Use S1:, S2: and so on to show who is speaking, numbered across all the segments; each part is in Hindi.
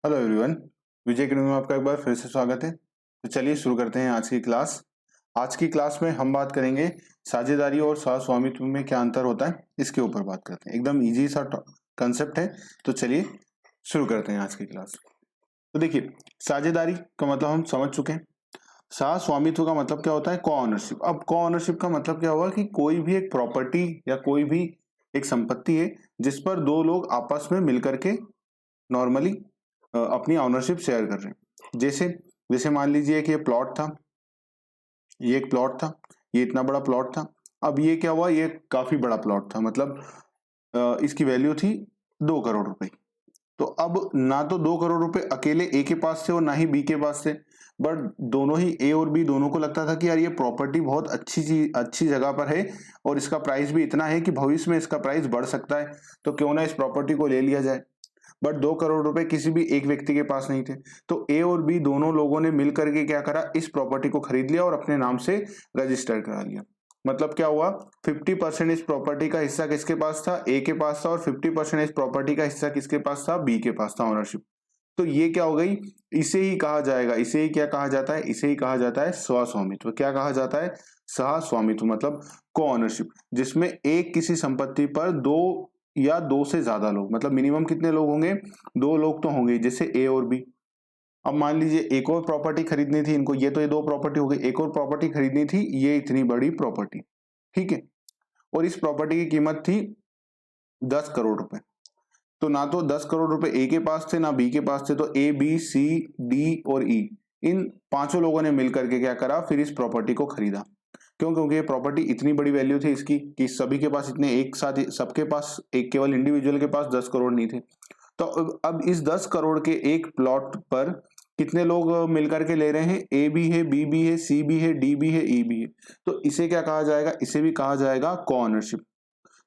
S1: हेलो एवरीवन, विजय अकेडमी में आपका एक बार फिर से स्वागत है। तो चलिए शुरू करते हैं आज की क्लास। आज की क्लास में हम बात करेंगे साझेदारी और सह स्वामित्व में क्या अंतर होता है, इसके ऊपर बात करते हैं। एकदम इजी सा कंसेप्ट है। तो चलिए शुरू करते हैं आज की क्लास। तो देखिए, साझेदारी का मतलब हम समझ चुके हैं। सह स्वामित्व का मतलब क्या होता है? को ऑनरशिप। अब को ऑनरशिप का मतलब क्या हुआ कि कोई भी एक प्रॉपर्टी या कोई भी एक संपत्ति है जिस पर दो लोग आपस में मिलकर के नॉर्मली अपनी ऑनरशिप शेयर कर रहे हैं। जैसे जैसे मान लीजिए कि ये प्लॉट था, ये एक प्लॉट था, ये इतना बड़ा प्लॉट था। अब ये क्या हुआ, ये काफी बड़ा प्लॉट था, मतलब इसकी वैल्यू थी 2 करोड़ रुपए। तो अब ना तो 2 करोड़ रुपए अकेले ए के पास थे और ना ही बी के पास थे, बट दोनों ही ए और बी दोनों को लगता था कि यार ये प्रॉपर्टी बहुत अच्छी चीज, अच्छी जगह पर है और इसका प्राइस भी इतना है कि भविष्य में इसका प्राइस बढ़ सकता है, तो क्यों ना इस प्रॉपर्टी को ले लिया जाए। बट 2 करोड़ रुपए किसी भी एक व्यक्ति के पास नहीं थे, तो ए और बी दोनों लोगों ने मिल करके क्या करा, इस प्रॉपर्टी को खरीद लिया और अपने नाम से रजिस्टर करा लिया। मतलब क्या हुआ, 50% इस प्रॉपर्टी का हिस्सा किसके पास था? ए के पास था, और 50% इस प्रॉपर्टी का हिस्सा किसके पास था? बी के पास था, ओनरशिप। तो ये क्या हो गई, इसे ही कहा जाएगा, इसे ही क्या कहा जाता है? इसे ही कहा जाता है स्वस्वामित्व। क्या कहा जाता है? सह स्वामित्व, मतलब को ऑनरशिप, जिसमें एक किसी संपत्ति पर दो या दो से ज्यादा लोग, मतलब मिनिमम कितने लोग होंगे? 2 लोग तो होंगे, जैसे ए और बी। अब मान लीजिए एक और प्रॉपर्टी खरीदनी थी इनको, ये दो प्रॉपर्टी हो गई, एक और प्रॉपर्टी खरीदनी थी, ये इतनी बड़ी प्रॉपर्टी, ठीक है। और इस प्रॉपर्टी की कीमत थी 10 करोड़ रुपए। तो ना तो 10 करोड़ रुपए ए के पास थे ना बी के पास थे, तो ए बी सी डी और ई, इन पांचों लोगों ने मिलकर के क्या करा, फिर इस प्रॉपर्टी को खरीदा। क्यों? क्योंकि ये प्रॉपर्टी इतनी बड़ी वैल्यू थी इसकी कि सभी के पास इतने, एक साथ सबके पास, एक केवल इंडिविजुअल के पास 10 करोड़ नहीं थे। तो अब इस 10 करोड़ के एक प्लॉट पर कितने लोग मिलकर के ले रहे हैं? ए भी है, बी भी है, सी भी है, डी भी है, ई भी है। तो इसे क्या कहा जाएगा? इसे भी कहा जाएगा को ऑनरशिप।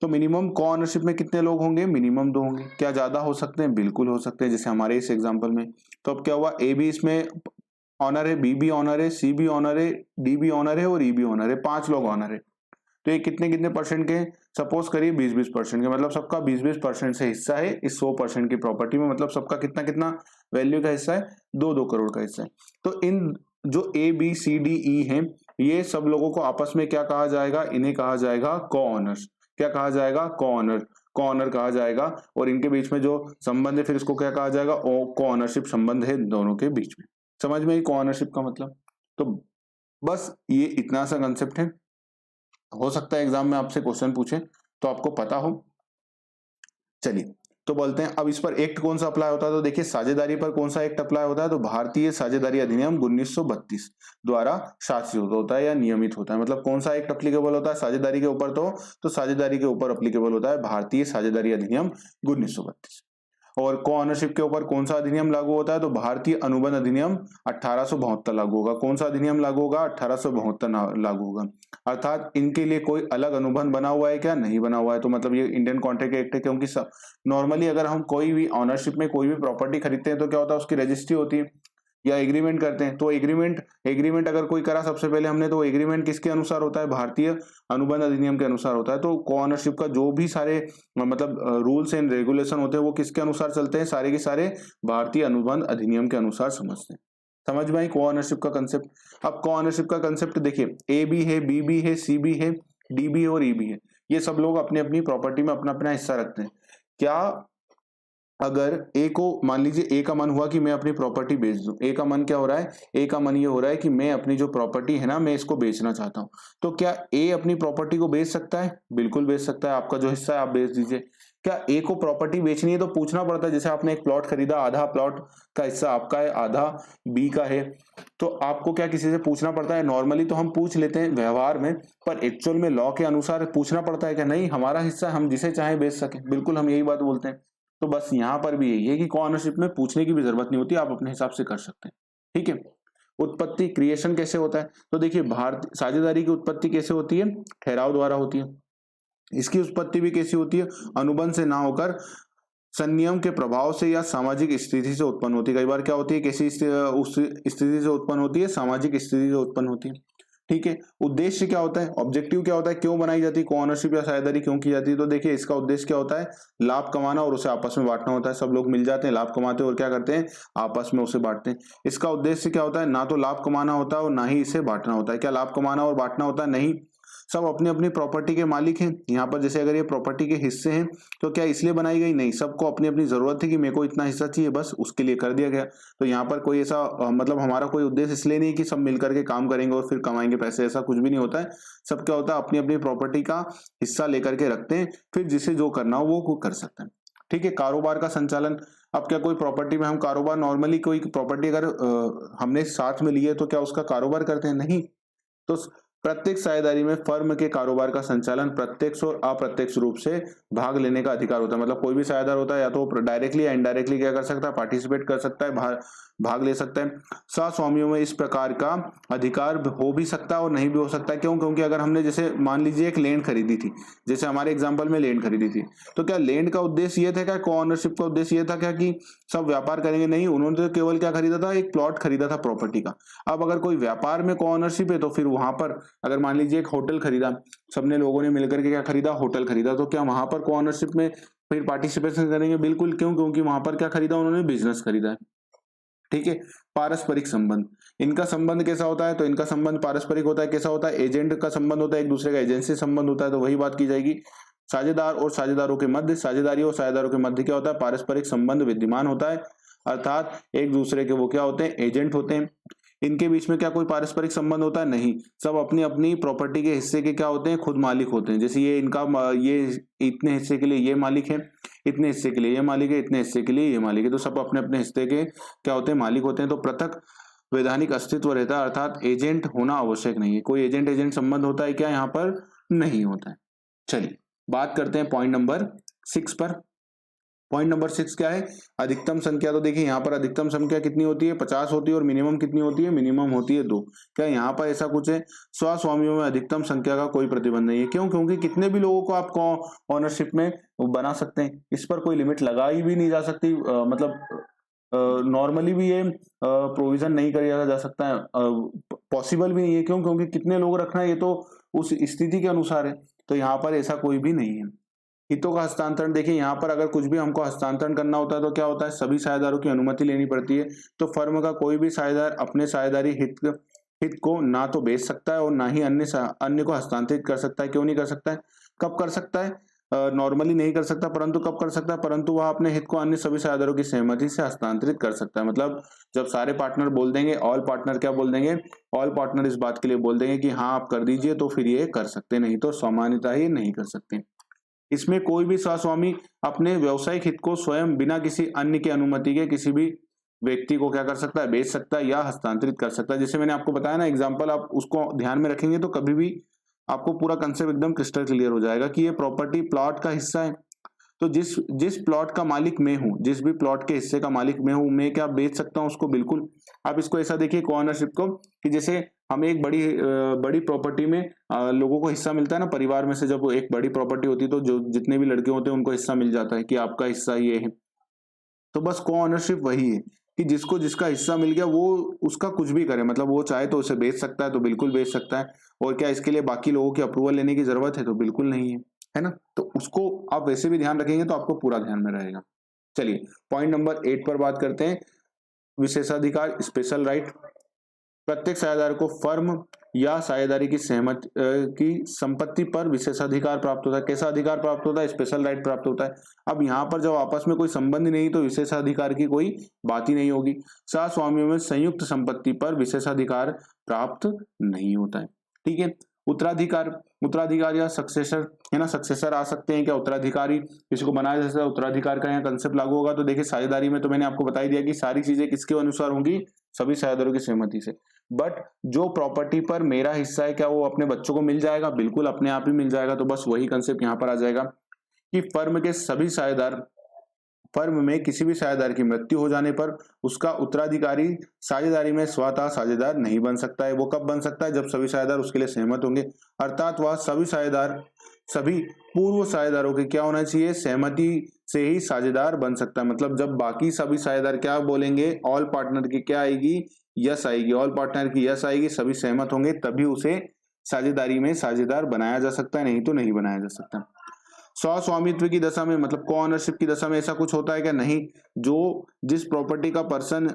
S1: तो मिनिमम को ऑनरशिप में कितने लोग होंगे? मिनिमम 2 होंगे। क्या ज्यादा हो सकते हैं? बिल्कुल हो सकते हैं, जैसे हमारे इस एग्जांपल में। तो अब क्या हुआ, ए भी इसमें ऑनर है, बी भी ऑनर है, सी भी ऑनर है, डी भी ऑनर है और ई भी ऑनर है। 5 लोग ऑनर है। तो ये कितने कितने परसेंट के? सपोज करिए 20-20% के, मतलब सबका 20-20% से हिस्सा है इस 100% की प्रॉपर्टी में। मतलब सबका कितना कितना वैल्यू का हिस्सा है? 2-2 करोड़ का हिस्सा है। तो इन जो A B C D E हैं, ये सब लोगों को आपस में क्या कहा जाएगा? इन्हें कहा जाएगा को ऑनर्स। क्या कहा जाएगा? को ऑनर। को ऑनर कहा जाएगा। और इनके बीच में जो संबंध है, फिर इसको क्या कहा जाएगा? को ऑनरशिप संबंध है दोनों के बीच में। समझ में आई को ऑनरशिप का मतलब? तो बस ये इतना सा कंसेप्ट है। हो सकता है एग्जाम में आपसे क्वेश्चन पूछे तो आपको पता हो। चलिए, तो बोलते हैं अब इस पर एक्ट कौन सा अप्लाई होता है। तो देखिए, साझेदारी पर कौन सा एक्ट अप्लाई होता है? तो भारतीय साझेदारी अधिनियम 1932 द्वारा शासित होता है या नियमित होता है। मतलब कौन सा एक्ट अप्लीकेबल होता है साझेदारी के ऊपर? तो साझेदारी के ऊपर अप्लीकेबल होता है भारतीय साझेदारी अधिनियम 1932। और को ऑनरशिप के ऊपर कौन सा अधिनियम लागू होता है? तो भारतीय अनुबंध अधिनियम 1872 लागू होगा। कौन सा अधिनियम लागू होगा? 1872 लागू होगा। अर्थात इनके लिए कोई अलग अनुबंध बना हुआ है क्या? नहीं बना हुआ है। तो मतलब ये इंडियन कॉन्ट्रैक्ट एक्ट है, क्योंकि नॉर्मली अगर हम कोई भी ऑनरशिप में कोई भी प्रॉपर्टी खरीदते हैं तो क्या होता है, उसकी रजिस्ट्री होती है या एग्रीमेंट करते हैं। तो एग्रीमेंट एग्रीमेंट अगर कोई करा सबसे पहले हमने, तो एग्रीमेंट किसके अनुसार होता है? भारतीय अनुबंध अधिनियम के अनुसार होता है। तो को ऑनरशिप का जो भी सारे मतलब रूल्स एंड रेगुलेशन होते हैं वो किसके अनुसार चलते हैं? सारे के सारे भारतीय अनुबंध अधिनियम के अनुसार समझते हैं। समझ में आई को ऑनरशिप का कंसेप्ट? अब को ऑनरशिप का कंसेप्ट देखिए, ए भी है, बी भी है, सी भी है, डी भी है और ई भी है। ये सब लोग अपनी अपनी प्रॉपर्टी में अपना अपना हिस्सा रखते हैं। क्या अगर ए को, मान लीजिए ए का मन हुआ कि मैं अपनी प्रॉपर्टी बेच दूं। ए का मन क्या हो रहा है? ए का मन ये हो रहा है कि मैं अपनी जो प्रॉपर्टी है ना, मैं इसको बेचना चाहता हूं। तो क्या ए अपनी प्रॉपर्टी को बेच सकता है? बिल्कुल बेच सकता है। आपका जो हिस्सा है आप बेच दीजिए। क्या ए को प्रॉपर्टी बेचनी है तो पूछना पड़ता है? जैसे आपने एक प्लॉट खरीदा, आधा प्लॉट का हिस्सा आपका है, आधा बी का है, तो आपको क्या किसी से पूछना पड़ता है? नॉर्मली तो हम पूछ लेते हैं व्यवहार में, पर एक्चुअल में लॉ के अनुसार पूछना पड़ता है क्या? नहीं, हमारा हिस्सा हम जिसे चाहे बेच सके। बिल्कुल हम यही बात बोलते हैं। तो बस यहां पर भी यही है कि को ऑनरशिप में पूछने की भी जरूरत नहीं होती, आप अपने हिसाब से कर सकते हैं। ठीक है। उत्पत्ति, क्रिएशन कैसे होता है? तो देखिए, भारत साझेदारी की उत्पत्ति कैसे होती है? ठहराव द्वारा होती है। इसकी उत्पत्ति भी कैसी होती है? अनुबंध से ना होकर संनियम के प्रभाव से या सामाजिक स्थिति से उत्पन्न होती है। कई बार क्या होती है, कैसी उस स्थिति से उत्पन्न होती है? सामाजिक स्थिति से उत्पन्न होती है। ठीक है। उद्देश्य क्या होता है, ऑब्जेक्टिव क्या होता है, क्यों बनाई जाती है, को ओनरशिप या साझेदारी क्यों की जाती है? तो देखिए इसका उद्देश्य क्या होता है, लाभ कमाना और उसे आपस में बांटना होता है। सब लोग मिल जाते हैं, लाभ कमाते हैं और क्या करते हैं, आपस में उसे बांटते हैं। इसका उद्देश्य क्या होता है, ना तो लाभ कमाना होता है और ना ही इसे बांटना होता है। क्या लाभ कमाना और बांटना होता है? नहीं। सब अपनी अपनी प्रॉपर्टी के मालिक हैं। यहाँ पर जैसे अगर ये प्रॉपर्टी के हिस्से हैं तो क्या इसलिए बनाई गई? नहीं, सबको अपनी अपनी जरूरत थी कि मेरे को इतना हिस्सा चाहिए, बस उसके लिए कर दिया गया। तो यहाँ पर कोई ऐसा मतलब हमारा कोई उद्देश्य इसलिए नहीं कि सब मिलकर के काम करेंगे और फिर कमाएंगे पैसे, ऐसा कुछ भी नहीं होता है। सब क्या होता है, अपनी अपनी प्रॉपर्टी का हिस्सा लेकर के रखते हैं, फिर जिसे जो करना हो वो कर सकते हैं। ठीक है। कारोबार का संचालन, अब क्या कोई प्रॉपर्टी में हम कारोबार, नॉर्मली कोई प्रॉपर्टी अगर हमने साथ में ली है तो क्या उसका कारोबार करते हैं? नहीं। तो प्रत्येक साझेदारी में फर्म के कारोबार का संचालन प्रत्यक्ष और अप्रत्यक्ष रूप से भाग लेने का अधिकार होता है। मतलब कोई भी साझेदार होता है या तो डायरेक्टली या इनडायरेक्टली क्या कर सकता है, पार्टिसिपेट कर सकता है, भाग ले सकता है। सहस्वामियों में इस प्रकार का अधिकार हो भी सकता है और नहीं भी हो सकता है। क्यों? क्योंकि अगर हमने जैसे मान लीजिए एक लैंड खरीदी थी, जैसे हमारे एग्जाम्पल में लैंड खरीदी थी, तो क्या लैंड का उद्देश्य ये था क्या, को ओनरशिप का उद्देश्य ये था क्या कि सब व्यापार करेंगे? नहीं, उन्होंने तो केवल क्या खरीदा था, एक प्लॉट खरीदा था प्रॉपर्टी का। अब अगर कोई व्यापार में को ओनरशिप है तो फिर वहां पर अगर मान लीजिए एक होटल खरीदा, सबने लोगों ने मिलकर के क्या खरीदा, होटल खरीदा, तो क्या वहां पर को ओनरशिप में फिर पार्टिसिपेशन करेंगे? बिल्कुल। क्यों? क्योंकि वहां पर क्या खरीदा, उन्होंने बिजनेस खरीदा है। ठीक है। पारस्परिक संबंध, इनका संबंध कैसा होता है, तो इनका संबंध पारस्परिक होता है। कैसा होता है? एजेंट का संबंध होता है, एक दूसरे का एजेंसी संबंध होता है। तो वही बात की जाएगी। साझेदार और साझेदारों के मध्य, साझेदारी और साझेदारों के मध्य क्या होता है, पारस्परिक संबंध विद्यमान होता है। अर्थात एक दूसरे के वो क्या होते हैं, एजेंट होते हैं। इनके बीच में क्या कोई पारस्परिक संबंध होता है? नहीं। सब अपनी अपनी प्रॉपर्टी के हिस्से के क्या होते हैं, खुद मालिक होते हैं। जैसे ये इनका ये इतने हिस्से के लिए ये मालिक है, इतने हिस्से के लिए ये मालिक है, इतने हिस्से के लिए ये मालिक है। तो सब अपने अपने हिस्से के क्या होते हैं, मालिक होते हैं। तो पृथक वैधानिक अस्तित्व रहता है, अर्थात एजेंट होना आवश्यक नहीं है। कोई एजेंट एजेंट संबंध होता है क्या? यहाँ पर नहीं होता है। चलिए बात करते हैं पॉइंट नंबर 6 पर। पॉइंट नंबर 6 क्या है, अधिकतम संख्या। तो देखिए यहाँ पर अधिकतम संख्या कितनी होती है, 50 होती है। और मिनिमम कितनी होती है, मिनिमम होती है 2। क्या यहाँ पर ऐसा कुछ है, स्वस्वामियों में अधिकतम संख्या का कोई प्रतिबंध नहीं है। क्यों? क्योंकि कितने भी लोगों को आप ओनरशिप में बना सकते हैं, इस पर कोई लिमिट लगाई भी नहीं जा सकती। मतलब नॉर्मली भी ये प्रोविजन नहीं किया जा सकता है, पॉसिबल भी नहीं है। क्यों? क्योंकि कितने लोग रखना है ये तो उस स्थिति के अनुसार है। तो यहाँ पर ऐसा कोई भी नहीं है। हितों का हस्तांतरण, देखिए यहाँ पर अगर कुछ भी हमको हस्तांतरण करना होता है तो क्या होता है, सभी साझेदारों की अनुमति लेनी पड़ती है। तो फर्म का कोई भी साझेदार अपने साझेदारी हित को ना तो बेच सकता है और ना ही अन्य को हस्तांतरित कर सकता है। क्यों नहीं कर सकता है? कब कर सकता है? नॉर्मली नहीं कर सकता, परंतु कब कर सकता है, परंतु वह अपने हित को अन्य सभी साझेदारों की सहमति से हस्तांतरित कर सकता है। मतलब जब सारे पार्टनर बोल देंगे, ऑल पार्टनर क्या बोल देंगे, ऑल पार्टनर इस बात के लिए बोल देंगे कि हाँ आप कर दीजिए, तो फिर ये कर सकते, नहीं तो सामान्यतः ही नहीं कर सकते। इसमें कोई भी सहस्वामी अपने व्यवसायिक हित को स्वयं बिना किसी अन्य की अनुमति के किसी भी व्यक्ति को क्या कर सकता है, बेच सकता है या हस्तांतरित कर सकता है। जैसे मैंने आपको बताया ना एग्जांपल, आप उसको ध्यान में रखेंगे तो कभी भी आपको पूरा कंसेप्ट एकदम क्रिस्टल क्लियर हो जाएगा कि ये प्रॉपर्टी प्लॉट का हिस्सा है। तो जिस जिस प्लॉट का मालिक मैं हूं, जिस भी प्लॉट के हिस्से का मालिक मैं हूं, मैं क्या बेच सकता हूं उसको? बिल्कुल। आप इसको ऐसा देखिए ओनरशिप को कि जैसे हमें एक बड़ी प्रॉपर्टी में लोगों को हिस्सा मिलता है ना, परिवार में से जब एक बड़ी प्रॉपर्टी होती है तो जो जितने भी लड़के होते हैं उनको हिस्सा मिल जाता है कि आपका हिस्सा ये है। तो बस को ओनरशिप वही है कि जिसको जिसका हिस्सा मिल गया वो उसका कुछ भी करे, मतलब वो चाहे तो उसे बेच सकता है तो बिल्कुल बेच सकता है। और क्या इसके लिए बाकी लोगों की अप्रूवल लेने की जरूरत है? तो बिल्कुल नहीं है, है ना। तो उसको आप वैसे भी ध्यान रखेंगे तो आपको पूरा ध्यान में रहेगा। चलिए पॉइंट नंबर 8 पर बात करते हैं, विशेषाधिकार, स्पेशल राइट। प्रत्येक साझेदार को फर्म या साझेदारी की सहमति की संपत्ति पर विशेषाधिकार प्राप्त होता है। कैसा अधिकार प्राप्त होता है? स्पेशल राइट प्राप्त होता है। अब यहाँ पर जब आपस में कोई संबंध नहीं तो विशेषाधिकार की कोई बात ही नहीं होगी। सहस्वामियों में संयुक्त संपत्ति पर विशेषाधिकार प्राप्त नहीं होता है। ठीक है। उत्तराधिकार, उत्तराधिकार या सक्सेसर, है ना, सक्सेसर आ सकते हैं क्या, उत्तराधिकारी किसी को बनाया जा सकता है, उत्तराधिकार का यहाँ कंसेप्ट लागू होगा। तो देखिए साझेदारी में तो मैंने आपको बता ही दिया कि सारी चीजें किसके अनुसार होंगी, सभी साझेदारों की सहमति से। बट जो प्रॉपर्टी पर मेरा हिस्सा है क्या वो अपने बच्चों को मिल जाएगा? बिल्कुल अपने आप ही मिल जाएगा। तो बस वही कंसेप्ट यहाँ पर आ जाएगा कि फर्म के सभी साझेदार, फर्म में किसी भी साझेदार की मृत्यु हो जाने पर उसका उत्तराधिकारी साझेदारी में स्वतः साझेदार नहीं बन सकता है। वो कब बन सकता है? जब सभी साझेदार उसके लिए सहमत होंगे। अर्थात वह सभी साझेदार सभी पूर्व साझेदारों के क्या होना चाहिए, सहमति से ही साझेदार बन सकता है। मतलब जब बाकी सभी साझेदार क्या बोलेंगे, ऑल पार्टनर की क्या आएगी, यस आएगी, ऑल पार्टनर की यस आएगी, सभी सहमत होंगे तभी उसे साझेदारी में साझेदार बनाया जा सकता है, नहीं तो नहीं बनाया जा सकता। स्वामित्व की दशा में मतलब को ऑनरशिप की दशा में ऐसा कुछ होता है क्या, नहीं। जो जिस प्रॉपर्टी का पर्सन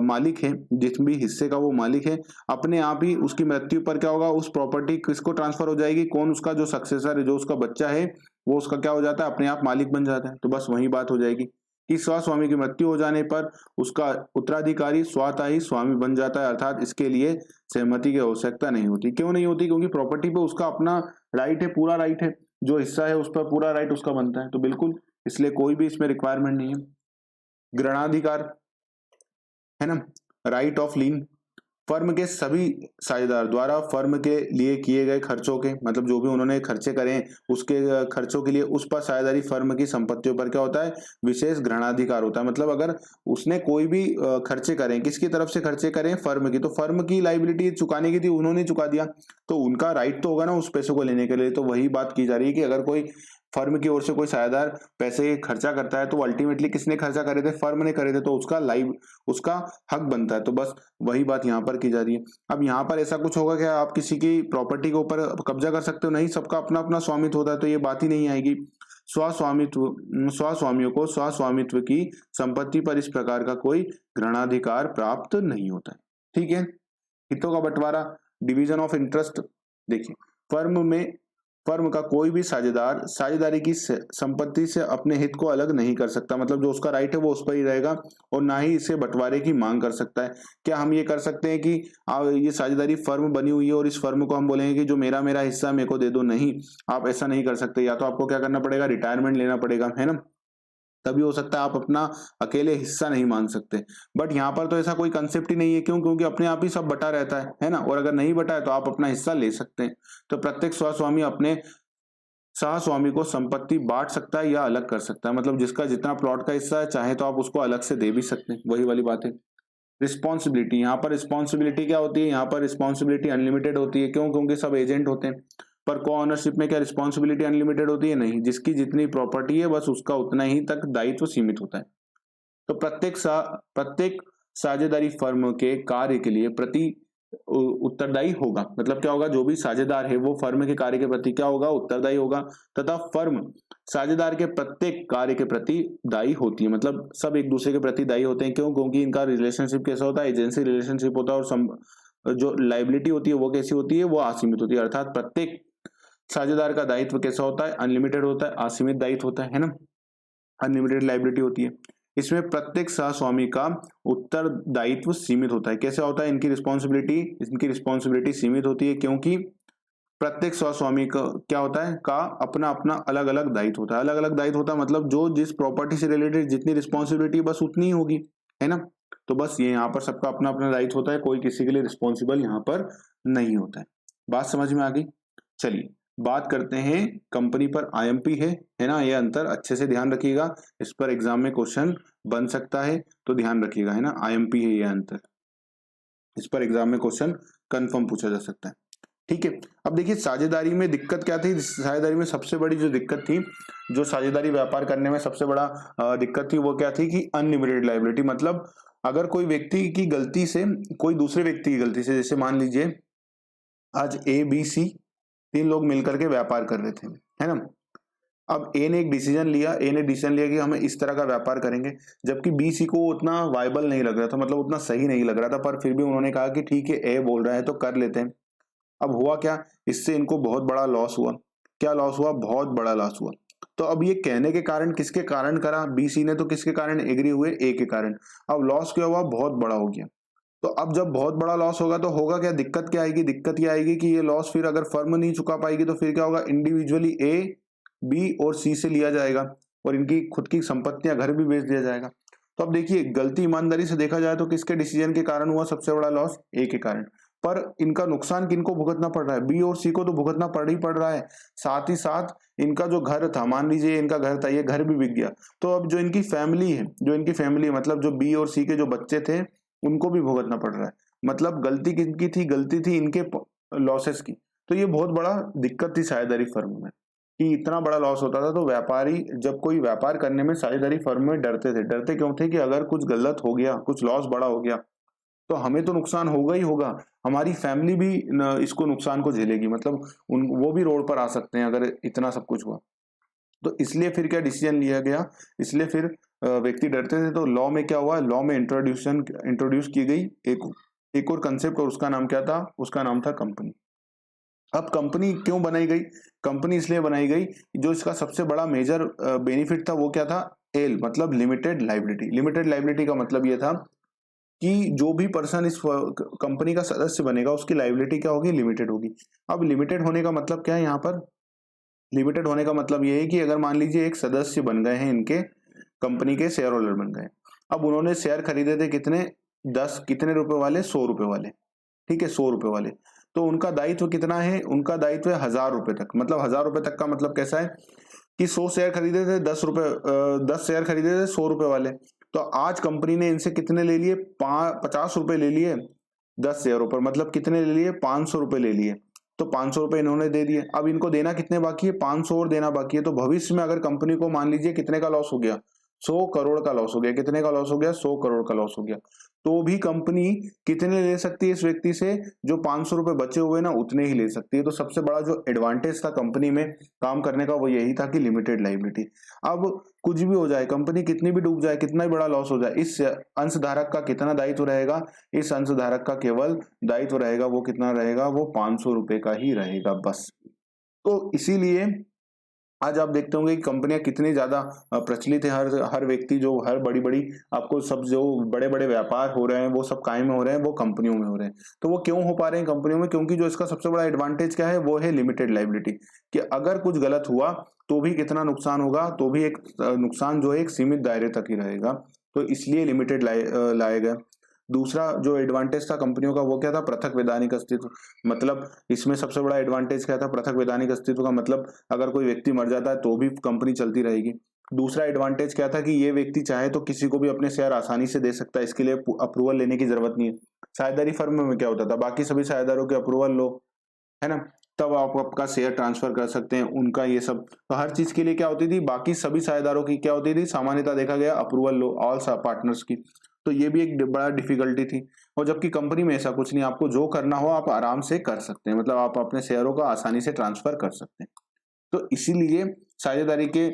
S1: मालिक है, जिस भी हिस्से का वो मालिक है, अपने आप ही उसकी मृत्यु पर क्या होगा, उस प्रॉपर्टी किसको ट्रांसफर हो जाएगी, कौन उसका जो सक्सेसर है, जो उसका बच्चा है, वो उसका क्या हो जाता है, अपने आप मालिक बन जाता है। तो बस वही बात हो जाएगी कि स्वस्वामी की मृत्यु हो जाने पर उसका उत्तराधिकारी स्वतः ही स्वामी बन जाता है, अर्थात इसके लिए सहमति की आवश्यकता नहीं होती। क्यों नहीं होती, क्योंकि प्रॉपर्टी पे उसका अपना राइट है, पूरा राइट है, जो हिस्सा है उस पर पूरा राइट उसका बनता है, तो बिल्कुल इसलिए कोई भी इसमें रिक्वायरमेंट नहीं है। ग्रहणाधिकार है ना, राइट ऑफ लीन, फर्म के सभी साझेदार द्वारा फर्म के लिए किए गए खर्चों के, मतलब जो भी उन्होंने खर्चे करे उसके खर्चों के लिए उस पर साझेदारी फर्म की संपत्तियों पर क्या होता है, विशेष ग्रहणाधिकार होता है। मतलब अगर उसने कोई भी खर्चे करें, किसकी तरफ से खर्चे करें, फर्म की, तो फर्म की लाइबिलिटी चुकाने की थी, उन्होंने चुका दिया, तो उनका राइट तो होगा ना उस पैसों को लेने के लिए। तो वही बात की जा रही है कि अगर कोई फर्म की ओर से कोई साझेदार पैसे खर्चा करता है तो अल्टीमेटली किसने खर्चा करे थे, फर्म ने करे थे, तो उसका हक बनता है। तो बस वही बात यहाँ पर की जा रही है। अब यहाँ पर ऐसा कुछ होगा क्या, आप किसी की प्रॉपर्टी के ऊपर कब्जा कर सकते हो, नहीं, सबका अपना अपना स्वामित्व होता है, तो ये बात ही नहीं आएगी। स्वस्वामियों को स्वस्वामित्व की संपत्ति पर इस प्रकार का कोई ग्रहणाधिकार प्राप्त नहीं होता है। ठीक है, हितों का बंटवारा, डिवीजन ऑफ इंटरेस्ट, देखिए फर्म का कोई भी साझेदार साझेदारी की संपत्ति से अपने हित को अलग नहीं कर सकता। मतलब जो उसका राइट है वो उस पर ही रहेगा, और ना ही इसे बंटवारे की मांग कर सकता है। क्या हम ये कर सकते हैं कि ये साझेदारी फर्म बनी हुई है और इस फर्म को हम बोलेंगे कि जो मेरा मेरा हिस्सा मेरे को दे दो, नहीं, आप ऐसा नहीं कर सकते। या तो आपको क्या करना पड़ेगा, रिटायरमेंट लेना पड़ेगा, है ना, तभी हो सकता है, आप अपना अकेले हिस्सा नहीं मान सकते। बट यहाँ पर तो ऐसा कोई कंसेप्ट ही नहीं है, क्यों, क्योंकि अपने आप ही सब बटा रहता है ना, और अगर नहीं बटा है तो आप अपना हिस्सा ले सकते हैं। तो प्रत्येक स्वस्वामी अपने सहस्वामी को संपत्ति बांट सकता है या अलग कर सकता है। मतलब जिसका जितना प्लॉट का हिस्सा है, चाहे तो आप उसको अलग से दे भी सकते हैं, वही वाली बात है। रिस्पॉन्सिबिलिटी, यहाँ पर रिस्पॉन्सिबिलिटी क्या होती है, यहाँ पर रिस्पॉन्सिबिलिटी अनलिमिटेड होती है। क्यों, क्योंकि सब एजेंट होते हैं। पर को ऑनरशिप में क्या रिस्पॉन्सिबिलिटी अनलिमिटेड होती है, नहीं, जिसकी जितनी प्रॉपर्टी है बस उसका उतना ही तक दायित्व सीमित होता है। तो प्रत्येक साझेदारी फर्म के कार्य के लिए प्रति उत्तरदायी होगा। मतलब क्या होगा, जो भी साझेदार है वो फर्म के कार्य के प्रति क्या होगा, उत्तरदायी होगा, तथा फर्म साझेदार के प्रत्येक कार्य के प्रति दायी होती है। मतलब सब एक दूसरे के प्रति दायी होते हैं। क्यों, क्योंकि इनका रिलेशनशिप कैसा होता है, एजेंसी रिलेशनशिप होता है, और जो लाइबिलिटी होती है वो कैसी होती है, वो असीमित होती है। अर्थात प्रत्येक साझेदार का दायित्व कैसा होता है, अनलिमिटेड होता है, असीमित दायित्व होता है ना, अनलिमिटेड लाइबिलिटी होती है। इसमें प्रत्येक सहस्वामी का उत्तरदायित्व सीमित होता है। कैसे होता है, इनकी रिस्पॉन्सिबिलिटी सीमित होती है, क्योंकि प्रत्येक सहस्वामी का क्या होता है, का अपना अपना अलग अलग दायित्व होता है। अलग अलग दायित्व होता है मतलब जो जिस प्रॉपर्टी से रिलेटेड जितनी रिस्पॉन्सिबिलिटी बस उतनी ही होगी, है ना। तो बस ये यहाँ पर सबका अपना अपना दायित्व होता है, कोई किसी के लिए रिस्पॉन्सिबल यहाँ पर नहीं होता है। बात समझ में आ गई। चलिए बात करते हैं कंपनी पर आईएमपी है ना, ये अंतर अच्छे से ध्यान रखिएगा, इस पर एग्जाम में क्वेश्चन बन सकता है, तो ध्यान रखिएगा, है ना, आईएमपी है ये अंतर, इस पर एग्जाम में क्वेश्चन कंफर्म पूछा जा सकता है। ठीक है, अब देखिए साझेदारी में दिक्कत क्या थी, साझेदारी में सबसे बड़ी जो दिक्कत थी, जो साझेदारी व्यापार करने में सबसे बड़ा दिक्कत थी, वो क्या थी कि अनलिमिटेड लायबिलिटी। मतलब अगर कोई व्यक्ति की गलती से, कोई दूसरे व्यक्ति की गलती से, जैसे मान लीजिए आज ए बी सी तीन लोग मिलकर के व्यापार कर रहे थे, है ना। अब ए ने डिसीजन लिया कि हम इस तरह का व्यापार करेंगे, जबकि बी सी को उतना वायबल नहीं लग रहा था, मतलब उतना सही नहीं लग रहा था, पर फिर भी उन्होंने कहा कि ठीक है, ए बोल रहा है तो कर लेते हैं। अब हुआ क्या, इससे इनको बहुत बड़ा लॉस हुआ। क्या लॉस हुआ, बहुत बड़ा लॉस हुआ। तो अब ये कहने के कारण किसके कारण करा, बी सी ने, तो किसके कारण एग्री हुए, ए के कारण। अब लॉस क्या हुआ, बहुत बड़ा हो गया। तो अब जब बहुत बड़ा लॉस होगा तो होगा क्या, दिक्कत क्या आएगी, दिक्कत ये आएगी कि ये लॉस फिर अगर फर्म नहीं चुका पाएगी तो फिर क्या होगा, इंडिविजुअली ए बी और सी से लिया जाएगा और इनकी खुद की संपत्तियां, घर भी बेच दिया जाएगा। तो अब देखिए गलती ईमानदारी से देखा जाए तो किसके डिसीजन के कारण हुआ सबसे बड़ा लॉस, ए के कारण। पर इनका नुकसान किनको भुगतना पड़ रहा है, बी और सी को तो भुगतना पड़ ही पड़ रहा है। साथ ही साथ इनका जो घर था, मान लीजिए इनका घर था, ये घर भी बिक गया। तो अब जो इनकी फैमिली है, मतलब जो बी और सी के जो बच्चे थे, उनको भी भुगतना पड़ रहा है। मतलब गलती किनकी थी, गलती थी इनके लॉसेस की। तो ये बहुत बड़ा दिक्कत थी साझेदारी फर्म में। कि इतना बड़ा लॉस होता था, तो व्यापारी जब कोई व्यापार करने में साझेदारी फर्म में डरते थे। डरते क्यों थे कि अगर कुछ गलत हो गया, कुछ लॉस बड़ा हो गया, तो हमें तो नुकसान होगा ही होगा, हमारी फैमिली भी इसको नुकसान को झेलेगी, मतलब वो भी रोड पर आ सकते हैं अगर इतना सब कुछ हुआ। तो इसलिए फिर क्या डिसीजन लिया गया, इसलिए फिर व्यक्ति डरते थे, तो लॉ में क्या हुआ, लॉ में इंट्रोड्यूस की गई एक और कंसेप्ट, और उसका नाम क्या था, उसका नाम था कंपनी। अब कंपनी क्यों बनाई गई, कंपनी इसलिए बनाई गई, जो इसका सबसे बड़ा मेजर बेनिफिट था वो क्या था, एल मतलब लिमिटेड लाइबिलिटी। लिमिटेड लाइबिलिटी का मतलब ये था कि जो भी पर्सन इस कंपनी का सदस्य बनेगा उसकी लाइबिलिटी क्या होगी, लिमिटेड होगी। अब लिमिटेड होने का मतलब क्या है, यहाँ पर लिमिटेड होने का मतलब ये है कि अगर मान लीजिए एक सदस्य बन गए हैं, इनके कंपनी के शेयर होल्डर बन गए, अब उन्होंने शेयर खरीदे थे कितने, 10, कितने रुपए वाले, 100 रुपए वाले, ठीक है, 100 रुपए वाले। तो उनका दायित्व कितना है, उनका दायित्व है 1000 रुपए तक। मतलब 1000 रुपए तक का मतलब कैसा है कि 100 शेयर खरीदे थे, 10 शेयर खरीदे थे 100 रुपए वाले, तो आज कंपनी ने इनसे कितने ले लिए, 50 रुपए ले लिए 10 शेयरों पर, मतलब कितने ले लिए, 500 रुपए ले लिए। तो 500 रुपए इन्होंने दे दिए, अब इनको देना कितने बाकी है, 500 और देना बाकी है। तो भविष्य में अगर कंपनी को मान लीजिए कितने का लॉस हो गया, 100 करोड़ का लॉस हो गया, कितने का लॉस हो गया, 100 करोड़ का लॉस हो गया, तो भी कंपनी कितने ले सकती है इस व्यक्ति से, जो 500 रुपए बचे हुए ना उतने ही ले सकती है। तो सबसे बड़ा जो एडवांटेज था कंपनी में काम करने का वो यही था कि लिमिटेड लाइबिलिटी। अब कुछ भी हो जाए, कंपनी कितनी भी डूब जाए, कितना भी बड़ा लॉस हो जाए, इस अंशधारक का कितना दायित्व रहेगा, इस अंशधारक का केवल दायित्व रहेगा, वो कितना रहेगा, वो 500 रुपए का ही रहेगा बस। तो इसीलिए आज आप देखते होंगे कि कंपनियां कितनी ज्यादा प्रचलित है, हर व्यक्ति जो हर बड़ी बड़ी आपको सब जो बड़े बड़े व्यापार हो रहे हैं वो सब कायम हो रहे हैं, वो कंपनियों में हो रहे हैं। तो वो क्यों हो पा रहे हैं कंपनियों में, क्योंकि जो इसका सबसे बड़ा एडवांटेज क्या है, वो है लिमिटेड लाइबिलिटी, कि अगर कुछ गलत हुआ तो भी कितना नुकसान होगा, तो भी एक नुकसान जो है एक सीमित दायरे तक ही रहेगा। तो इसलिए लिमिटेड लाया गया। दूसरा जो एडवांटेज था कंपनियों का वो क्या था, पृथक वैधानिक अस्तित्व। मतलब इसमें सबसे बड़ा एडवांटेज क्या था, पृथक वैधानिक अस्तित्व का मतलब अगर कोई व्यक्ति मर जाता है तो भी कंपनी चलती रहेगी। दूसरा एडवांटेज क्या था कि ये व्यक्ति चाहे तो किसी को भी अपने शेयर आसानी से दे सकता है, इसके लिए अप्रूवल लेने की जरूरत नहीं है। साझेदारी फर्म में क्या होता था, बाकी सभी साझेदारों के अप्रूवल लो, है ना, तब आप आपका शेयर ट्रांसफर कर सकते हैं, उनका ये सब। तो हर चीज के लिए क्या होती थी, बाकी सभी साझेदारों की क्या होती थी, सामान्यता देखा गया अप्रूवल लो ऑल पार्टनर्स की। तो ये भी एक बड़ा डिफिकल्टी थी। और जबकि कंपनी में ऐसा कुछ नहीं, आपको जो करना हो आप आराम से कर सकते हैं, मतलब आप अपने शेयरों का आसानी से ट्रांसफर कर सकते हैं। तो इसीलिए साझेदारी के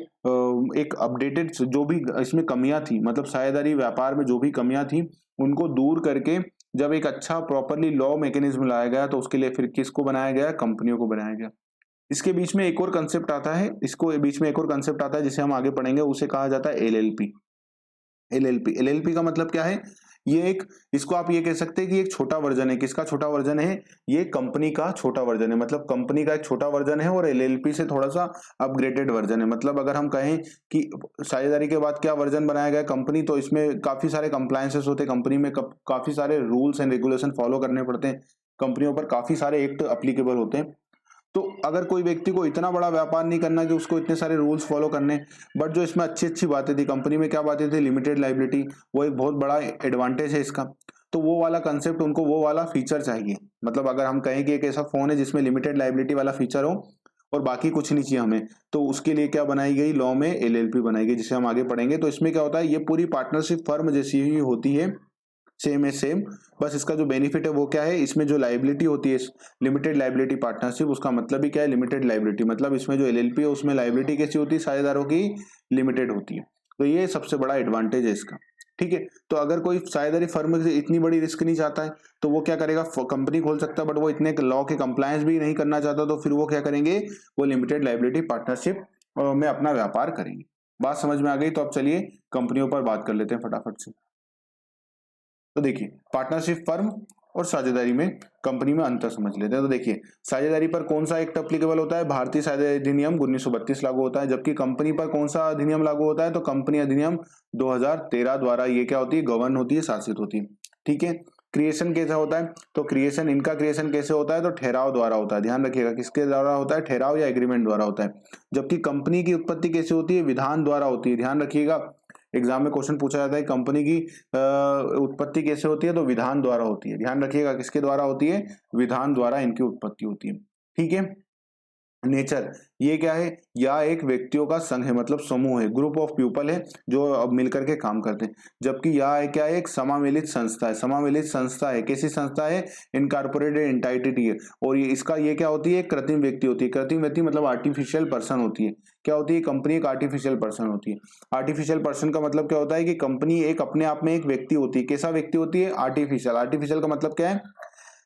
S1: एक अपडेटेड जो भी इसमें कमियां थी, मतलब साझेदारी व्यापार में जो भी कमियां थी उनको दूर करके जब एक अच्छा प्रॉपरली लॉ मैकेनिज्म लाया गया, तो उसके लिए फिर किसको बनाया गया, कंपनियों को बनाया गया। इसके बीच में एक और कंसेप्ट आता है, इसको बीच में एक और कंसेप्ट आता है जिसे हम आगे पढ़ेंगे, उसे कहा जाता है एलएलपी। एलएलपी का मतलब क्या है, ये एक, इसको आप ये कह सकते हैं कि एक छोटा वर्जन है। किसका छोटा वर्जन है, ये कंपनी का छोटा वर्जन है, मतलब कंपनी का एक छोटा वर्जन है और एलएलपी से थोड़ा सा अपग्रेडेड वर्जन है। मतलब अगर हम कहें कि साझेदारी के बाद क्या वर्जन बनाया गया कंपनी, तो इसमें काफी सारे कंप्लायंसेस होते हैं कंपनी में, काफी सारे रूल्स एंड रेगुलेशन फॉलो करने पड़ते हैं कंपनियों पर, काफी सारे एक्ट अप्लीकेबल होते हैं। तो अगर कोई व्यक्ति को इतना बड़ा व्यापार नहीं करना कि उसको इतने सारे रूल्स फॉलो करने, बट जो इसमें अच्छी अच्छी बातें थी कंपनी में, क्या बातें थी, लिमिटेड लाइबिलिटी, वो एक बहुत बड़ा एडवांटेज है इसका। तो वो वाला कंसेप्ट, उनको वो वाला फीचर चाहिए। मतलब अगर हम कहें कि एक ऐसा फोन है जिसमें लिमिटेड लाइबिलिटी वाला फीचर हो और बाकी कुछ नहीं चाहिए हमें, तो उसके लिए क्या बनाई गई, लॉ में एलएलपी बनाई गई, जिसे हम आगे पढ़ेंगे। तो इसमें क्या होता है, ये पूरी पार्टनरशिप फर्म जैसी ही होती है, सेम है सेम। बस इसका जो बेनिफिट है वो क्या है, इसमें जो लाइबिलिटी होती है लिमिटेड लाइबिलिटी पार्टनरशिप, उसका मतलब ही क्या है, लिमिटेड लाइबिलिटी। मतलब इसमें जो एलएलपी है उसमें लाइबिलिटी कैसी होती है, साझेदारों की लिमिटेड होती है। तो ये सबसे बड़ा एडवांटेज है इसका, ठीक है। तो अगर कोई साझेदारी फर्म से इतनी बड़ी रिस्क नहीं चाहता है तो वो क्या करेगा, कंपनी खोल सकता है, बट वो इतने लॉ के कंप्लायंस भी नहीं करना चाहता, तो फिर वो क्या करेंगे, वो लिमिटेड लाइबिलिटी पार्टनरशिप में अपना व्यापार करेंगे। बात समझ में आ गई, तो अब चलिए कंपनियों पर बात कर लेते हैं फटाफट से। तो देखिए पार्टनरशिप फर्म और साझेदारी में कंपनी में अंतर समझ लेते हैं। तो देखिए साझेदारी पर कौन सा एक्ट अप्लीकेबल होता है, भारतीय साझेदारी अधिनियम 1932 लागू होता है। जबकि कंपनी पर कौन सा अधिनियम लागू होता है, तो कंपनी अधिनियम 2013 द्वारा ये क्या होती है, गवर्न होती है, शासित होती है, ठीक है। क्रिएशन कैसा होता है, तो क्रिएशन, इनका क्रिएशन कैसे होता है, तो ठहराव द्वारा होता है। ध्यान रखिएगा किसके द्वारा होता है, ठहराव या एग्रीमेंट द्वारा होता है। जबकि कंपनी की उत्पत्ति कैसे होती है, विधान द्वारा होती है। ध्यान रखिएगा एग्जाम में क्वेश्चन पूछा जाता है कंपनी की उत्पत्ति कैसे होती है, तो विधान द्वारा होती है। ध्यान रखिएगा किसके द्वारा होती है, विधान द्वारा इनकी उत्पत्ति होती है, ठीक है। नेचर, ये क्या है, या एक व्यक्तियों का संघ है, मतलब समूह है, ग्रुप ऑफ पीपल है जो अब मिलकर के काम करते हैं। जबकि यह है क्या है, एक समावेलित संस्था है। समावेलित संस्था है, कैसी संस्था है, इनकॉर्पोरेटेड एंटाइटी है। और ये क्या होती है, एक कृत्रिम व्यक्ति होती है। कृत्रिम व्यक्ति मतलब आर्टिफिशियल पर्सन होती है। क्या होती है, कंपनी एक आर्टिफिशियल पर्सन होती है। आर्टिफिशियल पर्सन का मतलब क्या होता है कि कंपनी एक अपने आप में एक व्यक्ति होती है। कैसा व्यक्ति होती है, आर्टिफिशियल। आर्टिफिशियल का मतलब क्या है,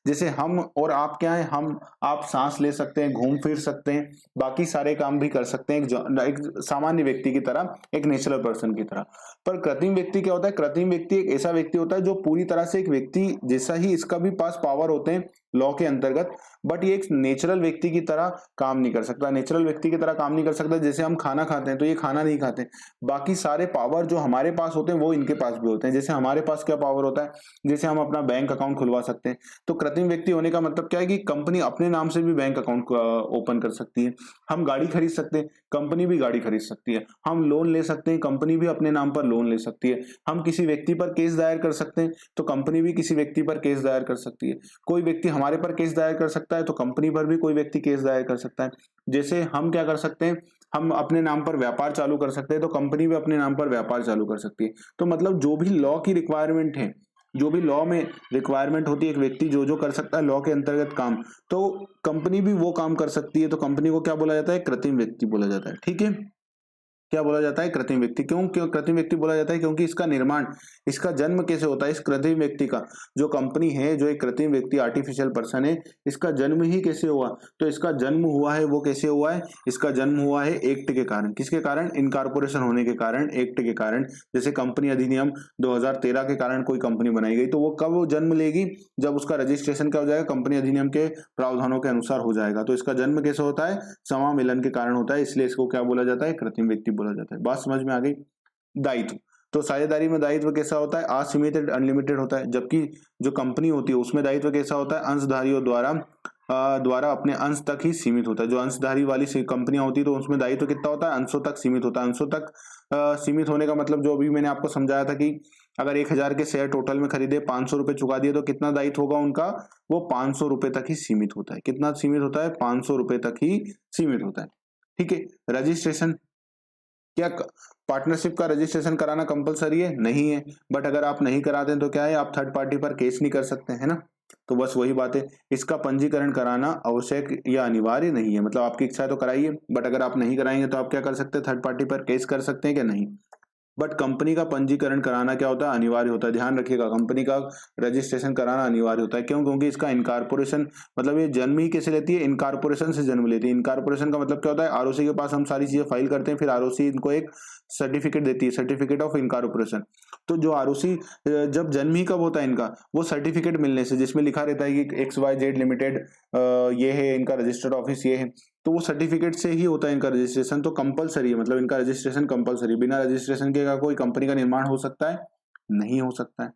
S1: जैसे हम और आप क्या है, हम आप सांस ले सकते हैं, घूम फिर सकते हैं, बाकी सारे काम भी कर सकते हैं एक सामान्य व्यक्ति की तरह, एक नेचुरल पर्सन की तरह। पर कृत्रिम व्यक्ति क्या होता है, कृत्रिम व्यक्ति एक ऐसा व्यक्ति होता है जो पूरी तरह से एक व्यक्ति जैसा ही इसका भी पास पावर होते हैं लॉ के अंतर्गत, बट ये एक नेचुरल व्यक्ति की तरह काम नहीं कर सकता। नेचुरल व्यक्ति की तरह काम नहीं कर सकता। जैसे हम खाना खाते हैं तो ये खाना नहीं खाते, बाकी सारे पावर जो हमारे पास होते हैं वो इनके पास भी होते हैं। जैसे हमारे पास क्या पावर होता है, जैसे हम अपना बैंक अकाउंट खुलवा सकते हैं। तो कृत्रिम व्यक्ति होने का मतलब क्या है कि कंपनी अपने नाम से भी बैंक अकाउंट ओपन कर सकती है। हम गाड़ी खरीद सकते हैं, कंपनी भी गाड़ी खरीद सकती है। हम लोन ले सकते हैं, कंपनी भी अपने नाम पर लोन ले सकती है। हम किसी व्यक्ति पर केस दायर कर सकते हैं तो कंपनी भी किसी व्यक्ति पर केस दायर कर सकती है। कोई व्यक्ति हमारे पर केस दायर कर सकता है तो कंपनी पर भी कोई व्यक्ति केस दायर कर सकता है। जैसे हम क्या कर सकते हैं, हम अपने नाम पर व्यापार चालू कर सकते हैं तो कंपनी भी अपने नाम पर व्यापार चालू कर सकती है। तो मतलब जो भी लॉ की रिक्वायरमेंट है, जो भी लॉ में रिक्वायरमेंट होती है, एक व्यक्ति जो जो कर सकता है लॉ के अंतर्गत काम, तो कंपनी भी वो काम कर सकती है। तो कंपनी को क्या बोला जाता है, कृत्रिम व्यक्ति बोला जाता है। ठीक है, क्या बोला जाता है, कृत्रिम व्यक्ति। क्यों क्यों कृत्रिम व्यक्ति बोला जाता है, क्योंकि इसका निर्माण, इसका जन्म कैसे होता है, इस कृत्रिम व्यक्ति का, जो कंपनी है, जो एक कृत्रिम व्यक्ति आर्टिफिशियल पर्सन है, इसका जन्म ही कैसे हुआ। तो इसका जन्म हुआ है, वो कैसे हुआ है, इसका जन्म हुआ है एक्ट के कारण। किसके कारण, इनकॉर्पोरेशन होने के कारण, एक्ट के कारण। जैसे कंपनी अधिनियम 2013 के कारण कोई कंपनी बनाई गई, तो वो कब वो जन्म लेगी, जब उसका रजिस्ट्रेशन क्या हो जाएगा, कंपनी अधिनियम के प्रावधानों के अनुसार हो जाएगा। तो इसका जन्म कैसे होता है, समामिलन के कारण होता है, इसलिए इसको क्या बोला जाता है, कृत्रिम व्यक्ति बोला जाता है। बात समझ में आ गई। दायित्व, तो साझेदारी में दायित्व कैसा होता है, असीमित अनलिमिटेड होता है। जबकि जो कंपनी होती है उसमें दायित्व कैसा होता है, अंशधारियों द्वारा अपने अंश तक ही सीमित होता है। जो अंशधारी वाली कंपनियां होती है तो उसमें दायित्व कितना होता है, अंशों तक सीमित होता है। अंशों तक सीमित होने का मतलब जो अभी मैंने आपको समझाया था कि अगर 1000 के शेयर टोटल में खरीदे, 500 रुपए चुका दिए, तो कितना दायित्व होगा उनका, वो 500 रुपए तक ही सीमित होता है। कितना सीमित होता है, 500 रुपए तक ही सीमित होता है। ठीक है, रजिस्ट्रेशन, क्या पार्टनरशिप का रजिस्ट्रेशन कराना कंपलसरी है, नहीं है। बट अगर आप नहीं कराते तो क्या है, आप थर्ड पार्टी पर केस नहीं कर सकते, है ना। तो बस वही बात है, इसका पंजीकरण कराना आवश्यक या अनिवार्य नहीं है। मतलब आपकी इच्छा है तो कराइए, बट अगर आप नहीं कराएंगे तो आप क्या कर सकते हैं, थर्ड पार्टी पर केस कर सकते हैं क्या, नहीं। बट कंपनी का पंजीकरण कराना क्या होता है, अनिवार्य होता है। ध्यान रखिएगा, कंपनी का रजिस्ट्रेशन कराना अनिवार्य होता है। क्यों, क्योंकि इसका इनकॉर्पोरेशन, मतलब ये जन्म ही कैसे लेती है, इनकॉर्पोरेशन से जन्म लेती है। इनकॉर्पोरेशन का मतलब क्या होता है, आरओसी के पास हम सारी चीजें फाइल करते हैं, फिर आरओसी इनको एक सर्टिफिकेट देती है, सर्टिफिकेट ऑफ इनकॉर्पोरेशन। तो जो आरओसी, जब जन्म ही कब होता है इनका, वो सर्टिफिकेट मिलने से, जिसमें लिखा रहता है कि XYZ लिमिटेड ये है, इनका रजिस्टर्ड ऑफिस ये है, तो वो सर्टिफिकेट से ही होता है इनका रजिस्ट्रेशन। तो कंपलसरी है, मतलब इनका रजिस्ट्रेशन कंपलसरी। बिना रजिस्ट्रेशन के का कोई कंपनी का निर्माण हो सकता है, नहीं हो सकता है।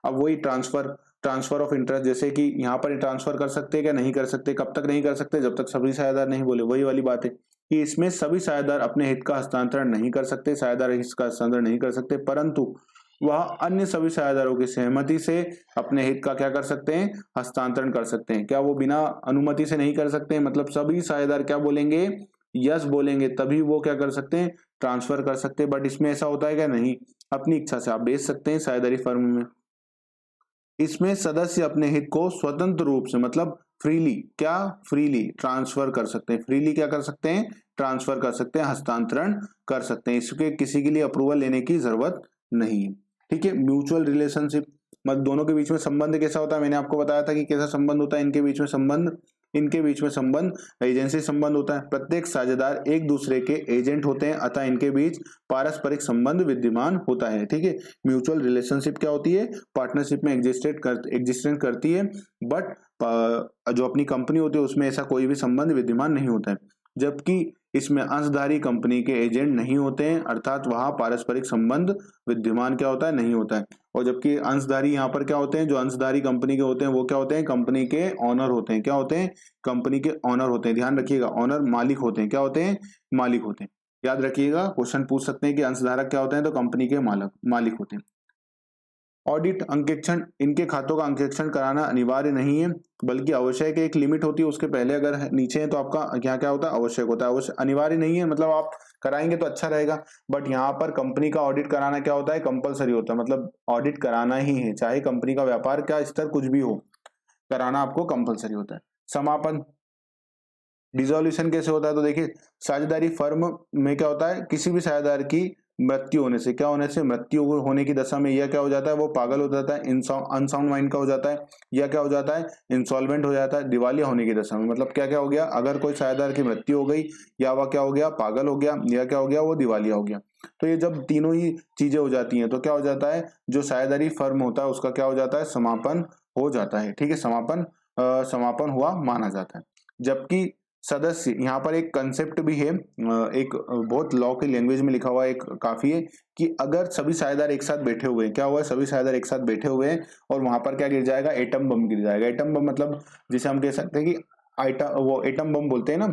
S1: अब वही ट्रांसफर ऑफ इंटरेस्ट, जैसे कि यहाँ पर ट्रांसफर कर सकते हैं क्या, नहीं कर सकते। कब तक नहीं कर सकते, जब तक सभी साझेदार नहीं बोले। वही वाली बात है कि इसमें सभी साझेदार अपने हित का हस्तांतरण नहीं कर सकते, साझेदार हित का हस्तांतरण नहीं कर सकते, परंतु वह अन्य सभी साझेदारों की सहमति से अपने हित का क्या कर सकते हैं, हस्तांतरण कर सकते हैं। क्या वो बिना अनुमति से नहीं कर सकते, मतलब सभी साझेदार क्या बोलेंगे, यस बोलेंगे, तभी वो क्या कर सकते हैं, ट्रांसफर कर सकते हैं। बट इसमें ऐसा होता है क्या, नहीं। अपनी इच्छा से आप बेच सकते हैं साझेदारी फर्म में। इसमें सदस्य अपने हित को स्वतंत्र रूप से, मतलब फ्रीली, क्या फ्रीली ट्रांसफर कर सकते हैं। फ्रीली क्या कर सकते हैं, ट्रांसफर कर सकते हैं, हस्तांतरण कर सकते हैं। इसके किसी के लिए अप्रूवल लेने की जरूरत नहीं है। ठीक है, म्यूचुअल रिलेशनशिप, मतलब दोनों के बीच में संबंध कैसा होता है, मैंने आपको बताया था कि कैसा संबंध होता है इनके बीच में संबंध। इनके बीच में संबंध एजेंसी संबंध होता है। प्रत्येक साझेदार एक दूसरे के एजेंट होते हैं, अतः इनके बीच पारस्परिक संबंध विद्यमान होता है। ठीक है, म्यूचुअल रिलेशनशिप क्या होती है, पार्टनरशिप में एग्जिस्टेंस करती है, बट जो अपनी कंपनी होती है उसमें ऐसा कोई भी संबंध विद्यमान नहीं होता है। जबकि इसमें अंशधारी कंपनी के एजेंट नहीं होते हैं, अर्थात वहां पारस्परिक संबंध विद्यमान क्या होता है, नहीं होता है। और जबकि अंशधारी यहाँ पर क्या होते हैं, जो अंशधारी कंपनी के होते हैं वो क्या होते हैं, कंपनी के ऑनर होते हैं। क्या होते हैं, कंपनी के ऑनर होते हैं। ध्यान रखिएगा, ऑनर मालिक होते हैं। क्या होते हैं, मालिक होते हैं। याद रखिएगा, क्वेश्चन पूछ सकते हैं कि अंशधारक क्या होते हैं, तो कंपनी के मालिक होते हैं। ऑडिट अंकेक्षण, इनके खातों का अंकेक्षण कराना अनिवार्य नहीं है बल्कि आवश्यक है। एक लिमिट होती है, उसके पहले अगर नीचे है तो आपका क्या क्या होता है, आवश्यक होता है। अनिवार्य नहीं है, मतलब आप कराएंगे तो अच्छा रहेगा। बट यहाँ पर कंपनी का ऑडिट कराना क्या होता है, कंपलसरी होता है, मतलब ऑडिट कराना ही है, चाहे कंपनी का व्यापार का स्तर कुछ भी हो, कराना आपको कंपलसरी होता है। समापन, डिसोल्यूशन कैसे होता है, तो देखिए साझेदारी फर्म में क्या होता है, किसी भी साझेदार की मृत्यु होने से, क्या होने से, मृत्यु होने की दशा में यह क्या हो जाता है, वो पागल हो जाता है, अनसाउंड माइंड का हो जाता है, या क्या हो जाता है, इंसॉल्वेंट हो जाता है, दिवालिया होने की दशा में। मतलब क्या क्या हो गया, अगर कोई साझेदार की मृत्यु हो गई, या वह क्या हो गया, पागल हो गया, या क्या हो गया, वो दिवालिया हो गया। तो ये जब तीनों ही चीजें हो जाती हैं तो क्या हो जाता है, जो साझेदारी फर्म होता है उसका क्या हो जाता है, समापन हो जाता है। ठीक है, समापन हुआ माना जाता है। जबकि सदस्य, यहाँ पर एक कंसेप्ट भी है, एक बहुत लॉ की लैंग्वेज में लिखा हुआ एक काफी है, कि अगर सभी साझेदार एक साथ बैठे हुए हैं, क्या हुआ है, सभी साझेदार एक साथ बैठे हुए हैं और वहां पर क्या गिर जाएगा, एटम बम गिर जाएगा। एटम बम मतलब जिसे हम कह सकते हैं कि वो एटम बम बोलते हैं ना,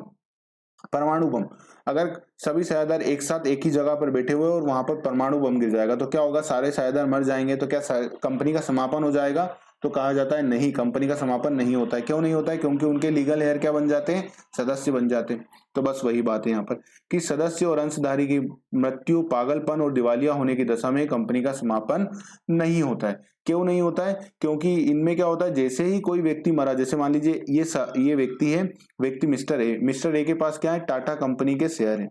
S1: परमाणु बम। अगर सभी साझेदार एक साथ एक ही जगह पर बैठे हुए और वहां पर परमाणु बम गिर जाएगा तो क्या होगा, सारे साझेदार मर जाएंगे, तो क्या कंपनी का समापन हो जाएगा, तो कहा जाता है नहीं, कंपनी का समापन नहीं होता है। क्यों नहीं होता है, क्योंकि उनके लीगल हेयर क्या बन जाते हैं, सदस्य बन जाते हैं। तो बस वही बात है यहाँ पर कि सदस्य और अंशधारी की मृत्यु, पागलपन और दिवालिया होने की दशा में कंपनी का समापन नहीं होता है। क्यों नहीं होता है, क्योंकि इनमें क्या होता है, जैसे ही कोई व्यक्ति मरा, जैसे मान लीजिए ये व्यक्ति है, व्यक्ति मिस्टर ए के पास क्या है, टाटा कंपनी के शेयर है।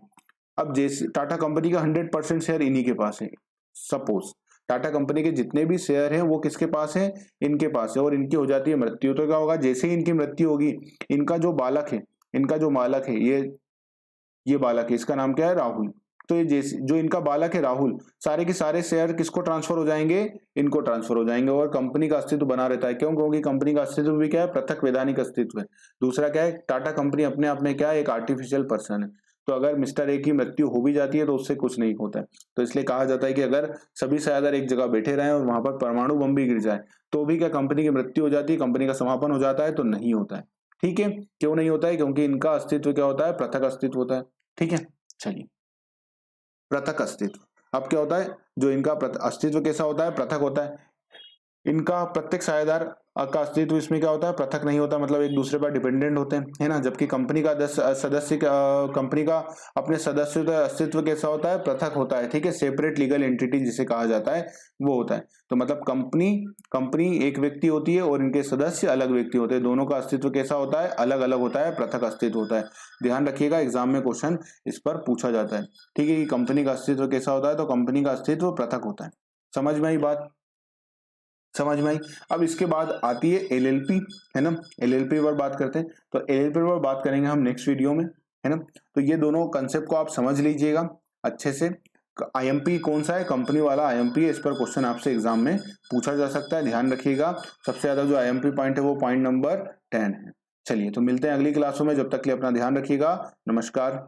S1: अब जैसे टाटा कंपनी का 100% शेयर इन्हीं के पास है, सपोज टाटा कंपनी के जितने भी शेयर हैं वो किसके पास है, इनके पास है, और इनकी हो जाती है मृत्यु, तो क्या होगा, जैसे ही इनकी मृत्यु होगी, इनका जो बालक है, इनका जो मालक है, ये बालक है, इसका नाम क्या है, राहुल। तो ये जैसे जो इनका बालक है राहुल, सारे के सारे शेयर किसको ट्रांसफर हो जाएंगे, इनको ट्रांसफर हो जाएंगे, और कंपनी का अस्तित्व बना रहता है। क्यों, क्योंकि कंपनी का अस्तित्व भी क्या है, पृथक वैधानिक अस्तित्व है। दूसरा क्या है, टाटा कंपनी अपने आप में क्या है, एक आर्टिफिशियल पर्सन है। तो अगर मिस्टर ए की मृत्यु हो भी जाती है तो उससे कुछ नहीं होता है। तो इसलिए कहा जाता है कि अगर सभी साझेदार एक जगह बैठे रहे और वहां पर परमाणु बम भी गिर जाए तो भी क्या कंपनी की मृत्यु हो जाती है, कंपनी का समापन हो जाता है, तो नहीं होता है। ठीक है, क्यों नहीं होता है, क्योंकि इनका अस्तित्व क्या होता है, पृथक अस्तित्व होता है। ठीक है, चलिए, पृथक अस्तित्व। अब क्या होता है, जो इनका अस्तित्व कैसा होता है, पृथक होता है। इनका प्रत्येक साझेदार का अस्तित्व इसमें क्या होता है, पृथक नहीं होता, मतलब एक दूसरे पर डिपेंडेंट होते हैं, है ना। जबकि कंपनी का सदस्य, कंपनी का अपने सदस्य का अस्तित्व कैसा होता है, पृथक होता है। ठीक है, सेपरेट लीगल एंटिटी जिसे कहा जाता है वो होता है। तो मतलब कंपनी एक व्यक्ति होती है और इनके सदस्य अलग व्यक्ति होते हैं, दोनों का अस्तित्व कैसा होता है, अलग अलग होता है, पृथक अस्तित्व होता है। ध्यान रखिएगा, एग्जाम में क्वेश्चन इस पर पूछा जाता है। ठीक है, कि कंपनी का अस्तित्व कैसा होता है, तो कंपनी का अस्तित्व पृथक होता है। समझ में आई बात, समझ में आई। अब इसके बाद आती है एलएलपी, है ना। एलएलपी पर बात करते हैं, तो एलएलपी पर बात करेंगे हम नेक्स्ट वीडियो में, है ना। तो ये दोनों कंसेप्ट को आप समझ लीजिएगा अच्छे से। आईएमपी कौन सा है, कंपनी वाला आईएमपी है, इस पर क्वेश्चन आपसे एग्जाम में पूछा जा सकता है, ध्यान रखिएगा। सबसे ज्यादा जो आईएमपी पॉइंट है वो पॉइंट नंबर 10 है। चलिए, तो मिलते हैं अगली क्लासों में, जब तक के लिए अपना ध्यान रखिएगा। नमस्कार।